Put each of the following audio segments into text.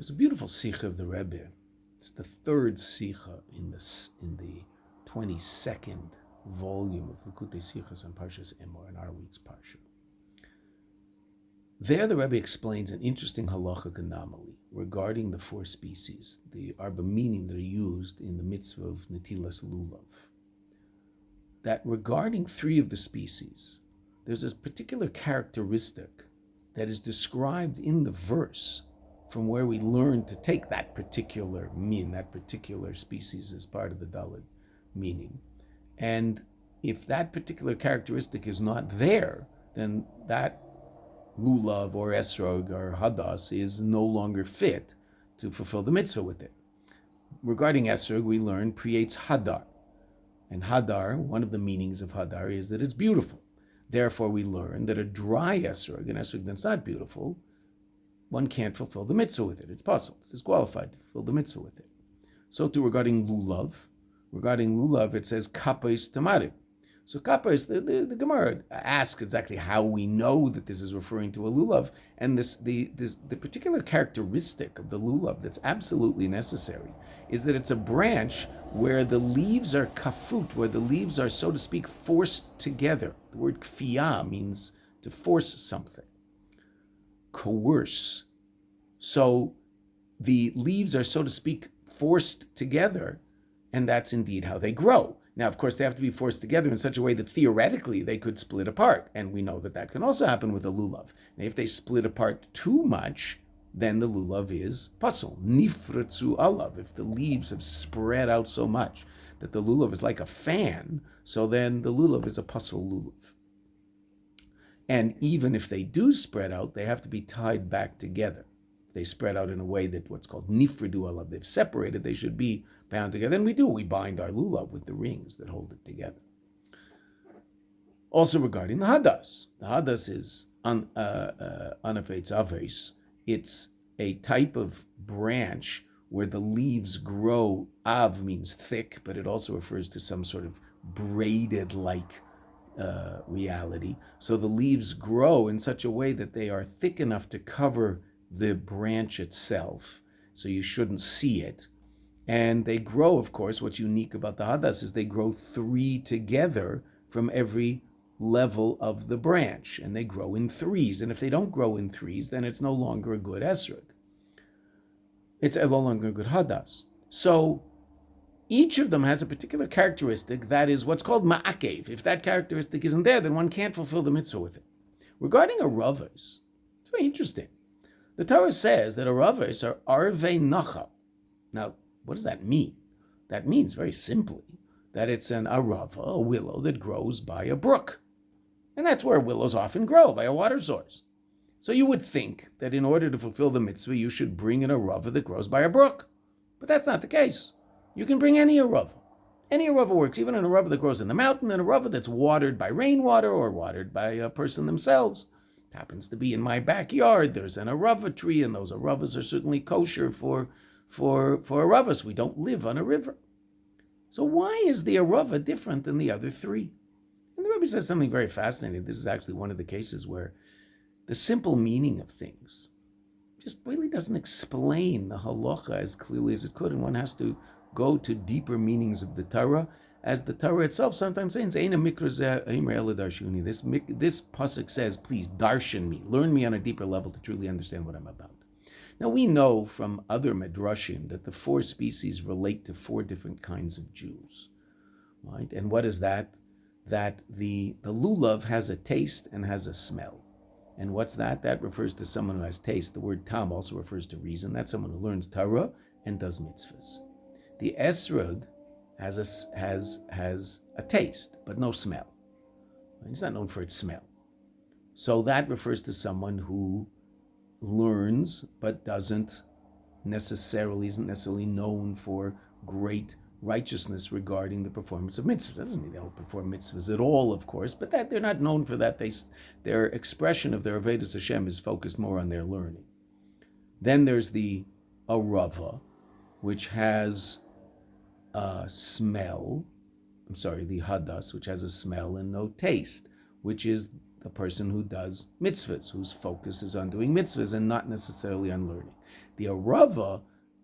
There's a beautiful Sicha of the Rabbi. It's the third Sicha in the 22nd volume of Likutei Sichos on Parshas Emor, in our week's Parsha. There, the Rebbe explains an interesting halachic anomaly regarding the four species, the arba minim that are used in the mitzvah of netilas lulav. That regarding three of the species, there's a particular characteristic that is described in the verse from where we learn to take that particular that particular species as part of the Daled meaning. And if that particular characteristic is not there, then that lulav or esrog or hadas is no longer fit to fulfill the mitzvah with it. Regarding esrog, we learn creates hadar. And hadar, one of the meanings of hadar is that it's beautiful. Therefore, we learn that a dry esrog, an esrog that's not beautiful, one can't fulfill the mitzvah with it. It's possible. It's disqualified to fulfill the mitzvah with it. So too regarding lulav. Regarding lulav, it says kapos tamarim. So kapos, the Gemara asks exactly how we know that this is referring to a lulav, and the particular characteristic of the lulav that's absolutely necessary is that it's a branch where the leaves are kafut, where the leaves are, so to speak, forced together. The word kfiyah means to force something. Coerce. So the leaves are, so to speak, forced together, and that's indeed how they grow. Now, of course, they have to be forced together in such a way that theoretically they could split apart, and we know that that can also happen with a lulav. Now, if they split apart too much, then the lulav is pasul, nifratzu alav. If the leaves have spread out so much that the lulav is like a fan, so then the lulav is a pasul lulav. And even if they do spread out, they have to be tied back together. If they spread out in a way that what's called nifradu alav, they've separated, they should be bound together. And we bind our lulav with the rings that hold it together. Also regarding the hadas is anafetz aves. It's a type of branch where the leaves grow. Av means thick, but it also refers to some sort of braided-like reality. So the leaves grow in such a way that they are thick enough to cover the branch itself, so you shouldn't see it. And they grow, of course, what's unique about the hadas is they grow three together from every level of the branch, and they grow in threes. And if they don't grow in threes, then it's no longer a good esrog. It's no longer a good hadas. So each of them has a particular characteristic that is what's called ma'akev. If that characteristic isn't there, then one can't fulfill the mitzvah with it. Regarding aravos, it's very interesting. The Torah says that aravos are arvei nachal. Now, what does that mean? That means very simply that it's an arava, a willow that grows by a brook. And that's where willows often grow, by a water source. So you would think that in order to fulfill the mitzvah, you should bring an arava that grows by a brook. But that's not the case. You can bring any arava. Any arava works, even an arava that grows in the mountain, an arava that's watered by rainwater or watered by a person themselves. It happens to be in my backyard. There's an arava tree, and those aravas are certainly kosher for aravas. We don't live on a river. So why is the arava different than the other three? And the Rabbi says something very fascinating. This is actually one of the cases where the simple meaning of things just really doesn't explain the halacha as clearly as it could, and one has to go to deeper meanings of the Torah, as the Torah itself sometimes says, this pasuk says, please darshan me, learn me on a deeper level to truly understand what I'm about. Now we know from other medrashim that the four species relate to four different kinds of Jews, right? And what is that? That the lulav has a taste and has a smell. And what's that? That refers to someone who has taste. The word tam also refers to reason. That's someone who learns Torah and does mitzvahs. The esrog has a taste, but no smell. It's not known for its smell. So that refers to someone who learns, but isn't necessarily known for great righteousness regarding the performance of mitzvahs. That doesn't mean they don't perform mitzvahs at all, of course, but that they're not known for that. Their expression of their avodas Hashem is focused more on their learning. Then there's the arava, which has a smell. The hadas, which has a smell and no taste, which is the person who does mitzvahs, whose focus is on doing mitzvahs and not necessarily on learning. The arava,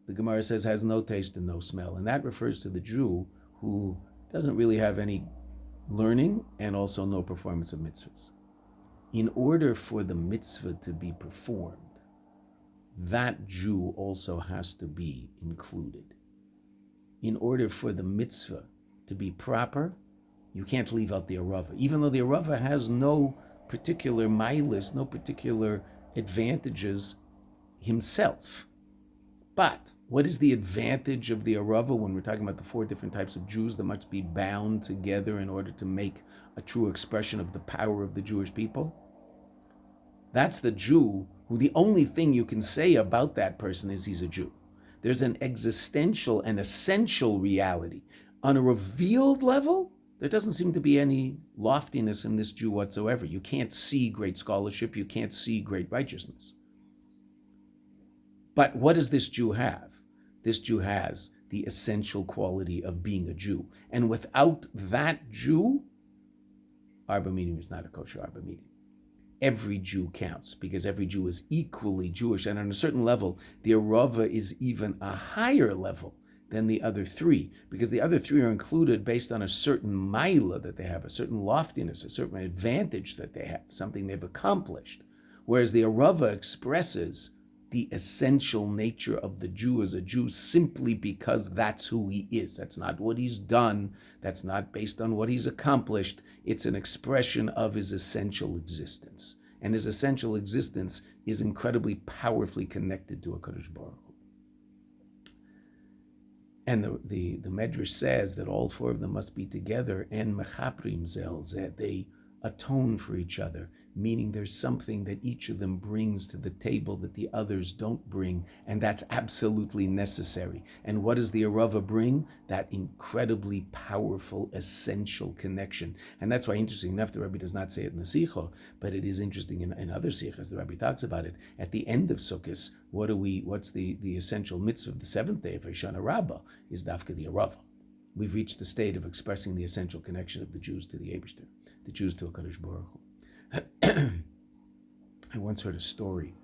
the Gemara says, has no taste and no smell, and that refers to the Jew who doesn't really have any learning and also no performance of mitzvahs. In order for the mitzvah to be performed, that Jew also has to be included. In order for the mitzvah to be proper, you can't leave out the arava, even though the arava has no particular milas, no particular advantages himself. But what is the advantage of the arava when we're talking about the 4 different types of Jews that must be bound together in order to make a true expression of the power of the Jewish people? That's the Jew who the only thing you can say about that person is he's a Jew. There's an existential and essential reality. On a revealed level, there doesn't seem to be any loftiness in this Jew whatsoever. You can't see great scholarship. You can't see great righteousness. But what does this Jew have? This Jew has the essential quality of being a Jew. And without that Jew, Arba Minim is not a kosher Arba Minim. Every Jew counts because every Jew is equally Jewish. And on a certain level, the arava is even a higher level than the other 3, because the other 3 are included based on a certain maila that they have, a certain loftiness, a certain advantage that they have, something they've accomplished. Whereas the arava expresses the essential nature of the Jew as a Jew simply because that's who he is. That's not what he's done. That's not based on what he's accomplished. It's an expression of his essential existence. And his essential existence is incredibly powerfully connected to HaKadosh Baruch Hu. And the Medrash says that all 4 of them must be together and mechaprim zel zeh. They atone for each other, meaning there's something that each of them brings to the table that the others don't bring, and that's absolutely necessary. And what does the arava bring? That incredibly powerful, essential connection. And that's why, interesting enough, the Rabbi does not say it in the Sicha, but it is interesting in other Sichas. The Rabbi talks about it. At the end of Sukkot, what's the essential mitzvah of the 7th day of Hoshana Rabbah is dafka the arava. We've reached the state of expressing the essential connection of the Jews to the Eibishter, the Jews to HaKadosh Baruch Hu. I once heard a story,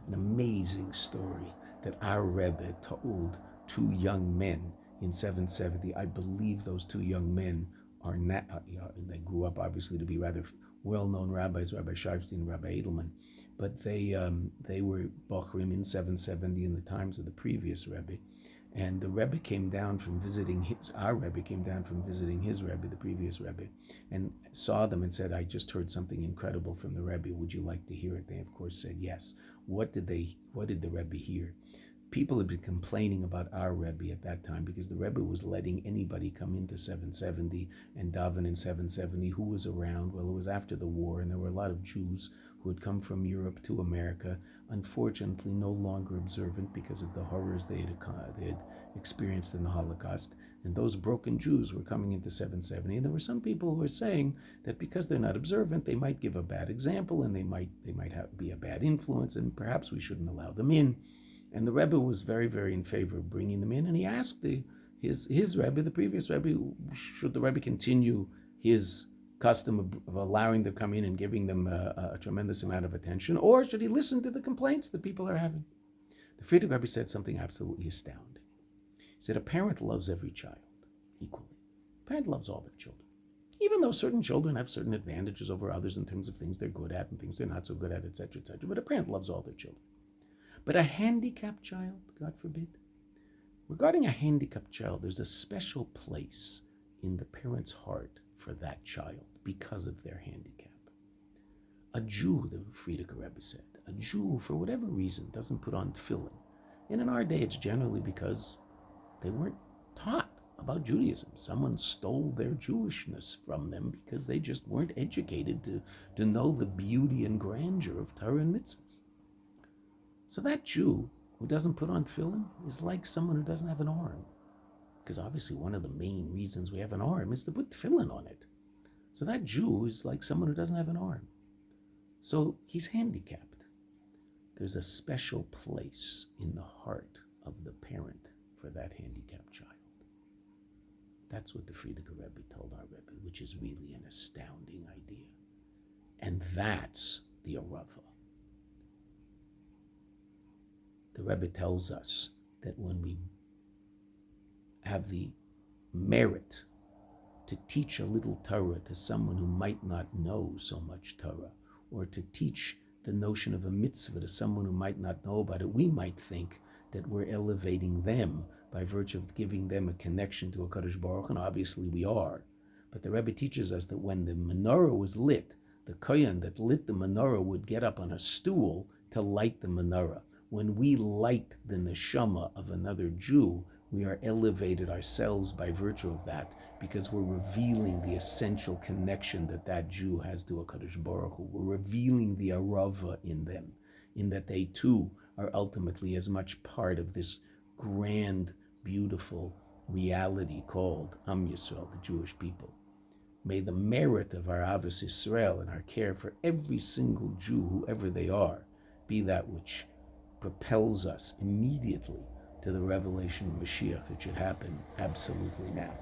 an amazing story, that our Rebbe told 2 young men in 770. I believe those 2 young men are they grew up obviously to be rather well-known rabbis, Rabbi Sharfstein and Rabbi Edelman, but they were Bochrim in 770 in the times of the previous Rebbe. And the Rebbe came down from visiting our Rebbe came down from visiting his Rebbe, the previous Rebbe, and saw them and said, I just heard something incredible from the Rebbe. Would you like to hear it? They, of course, said yes. What did the Rebbe hear? People had been complaining about our Rebbe at that time because the Rebbe was letting anybody come into 770 and daven in 770 who was around. Well, it was after the war, and there were a lot of Jews who had come from Europe to America, unfortunately no longer observant because of the horrors they had experienced in the Holocaust. And those broken Jews were coming into 770. And there were some people who were saying that because they're not observant, they might give a bad example and they might be a bad influence, and perhaps we shouldn't allow them in. And the Rebbe was very, very in favor of bringing them in. And he asked his Rebbe, the previous Rebbe, should the Rebbe continue his custom of allowing them to come in and giving them a tremendous amount of attention, or should he listen to the complaints that people are having? The Frierdiker Rebbe said something absolutely astounding. He said, a parent loves every child equally. A parent loves all their children, even though certain children have certain advantages over others in terms of things they're good at and things they're not so good at, etc., etc. But a parent loves all their children. But a handicapped child, God forbid, regarding a handicapped child, there's a special place in the parent's heart for that child because of their handicap. A Jew, the Frierdiker Rebbe said, a Jew, for whatever reason, doesn't put on tefillin. And in our day, it's generally because they weren't taught about Judaism. Someone stole their Jewishness from them because they just weren't educated to know the beauty and grandeur of Torah and mitzvahs. So that Jew who doesn't put on tefillin is like someone who doesn't have an arm. Because obviously one of the main reasons we have an arm is to put tefillin on it. So that Jew is like someone who doesn't have an arm. So he's handicapped. There's a special place in the heart of the parent for that handicapped child. That's what the Frierdiker Rebbe told our Rebbe, which is really an astounding idea. And that's the arava. the Rebbe tells us that when we have the merit to teach a little Torah to someone who might not know so much Torah, or to teach the notion of a mitzvah to someone who might not know about it, we might think that we're elevating them by virtue of giving them a connection to a Kadosh Baruch, and obviously we are. But the Rebbe teaches us that when the menorah was lit, the kohen that lit the menorah would get up on a stool to light the menorah. When we light the neshama of another Jew, we are elevated ourselves by virtue of that, because we're revealing the essential connection that that Jew has to a Kadosh Baruch Hu. We're revealing the arava in them, in that they too are ultimately as much part of this grand, beautiful reality called Am Yisrael, the Jewish people. May the merit of our Avos Yisrael and our care for every single Jew, whoever they are, be that which propels us immediately to the revelation of Mashiach. It should happen absolutely now.